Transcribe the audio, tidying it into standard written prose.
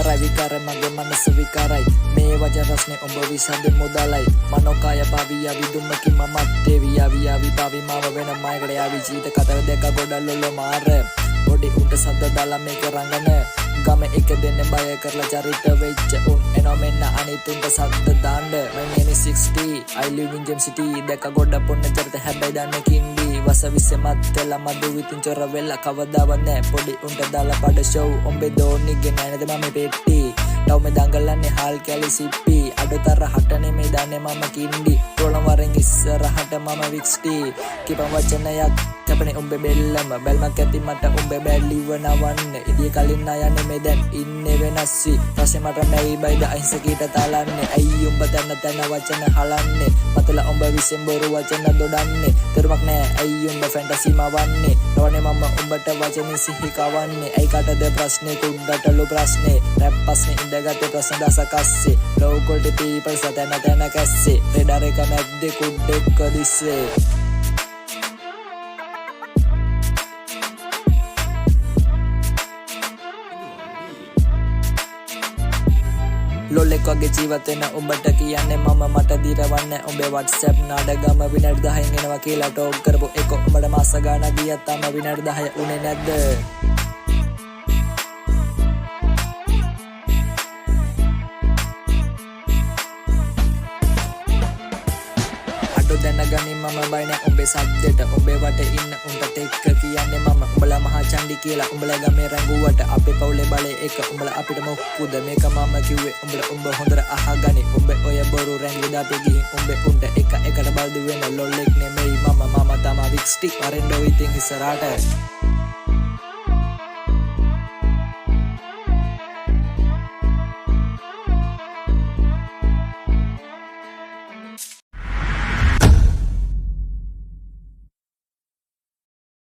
විකාරයි විකාර මගේ මනස විකාරයි මේ වචන රස්නේ උඹ විසඳ මුදලයි මනෝකාය භාවිය විදුම්මකි මමත් වියාවි භාවි මාව වෙන මයකට යාවි ජීවිත කතාව දෙක ගොඩල්ලොල මාර පොඩි උන්ට සද්ද දාලා මේක රංගන ගම එක දෙන්න බය කරලා චරිත වෙච්ච උන් එනෝ මෙන්න අනිතුන්ට සද්ද දාන්න my name is 60 I live in Gem City දෙක ගොඩ පොන්න චරිත හැබැයි දන්නේ කින්ඩි වසවිස්ස මත්තලා මදු විතින් චොර වෙලා කවදාවත් නෑ පොඩි උන්ට දාලා බඩ ෂෝව් උඹේ දෝනිගේ නෑනද මම පෙට්ටි ටව් මේ දඟලන්නේ හාල් කැලි සිප්පි අඩතර හටනේ මේ දන්නේ මම කින්ඩි රෝලම් වරෙන් ඉස්සරහට මම වික්ස්ටි කිපම් වචනයක් කැපනේ උඹේ බෙල්ලම බැල්මක් ඇති මට උඹේ බැල්ලිව නවන්න ඉදිය කලින් අයන්නේ මේ දැන් ඉන්නේ වෙනස්සි පස්සේ මට නැයි බයිද අහිංසකීට තලන්නේ ඇයි උඹ තන වචන හලන්නේ මතලා උඹ විසෙන් බොරු වචන දොඩන්නේ තරුමක් නෑ ඇයි උඹ ෆැන්ටසි මවන්නේ රෝනේ මම උඹට වචන සිහි කවන්නේ ඇයි කටද ප්‍රශ්නේ කුඩටලු ප්‍රශ්නේ රැප් පස්නේ ඉඳගත්තේ ප්‍රශ්න දසකස්සේ ලෝ කොල්ටි පීපල් සතන කැස්සේ රෙඩර් එක මැද්දේ කුඩෙක් දිස්සේ ලොල්ලෙක් වගේ ජීවත් වෙන උඹට කියන්නේ මම මට දිරවන්නේ උඹේ WhatsApp නාඩගම විනාඩි 10න් එනවා කියලා ටෝක් කරපු එක උඹට මාස ගානක් ගියත් තාම විනාඩි 10 උනේ නැද්ද අඩු දැනගනි මම බය නෑ උඹේ සද්දෙට උඹේ වටේ ඉන්න උන්ට ටෙක් කියන්නේ මම උඹලා මහා චණ්ඩි කියලා උඹලා ගමේ රැඟුවට අපේ පවුලේ බලේ එක උඹලා අපිට මොක්කුද මේක මම කිව්වේ උඹලා උඹ හොඳට අහගනි උඹේ ඔය බොරු රැඟි දාපේ ගිහින් උඹේ උන්ට එක එකට බල්දු වෙන ලොල්ලෙක් නෙමෙයි මම තමා වික්ස්ටි අරෙන්ඩෝ ඉතින් ඉස්සරහට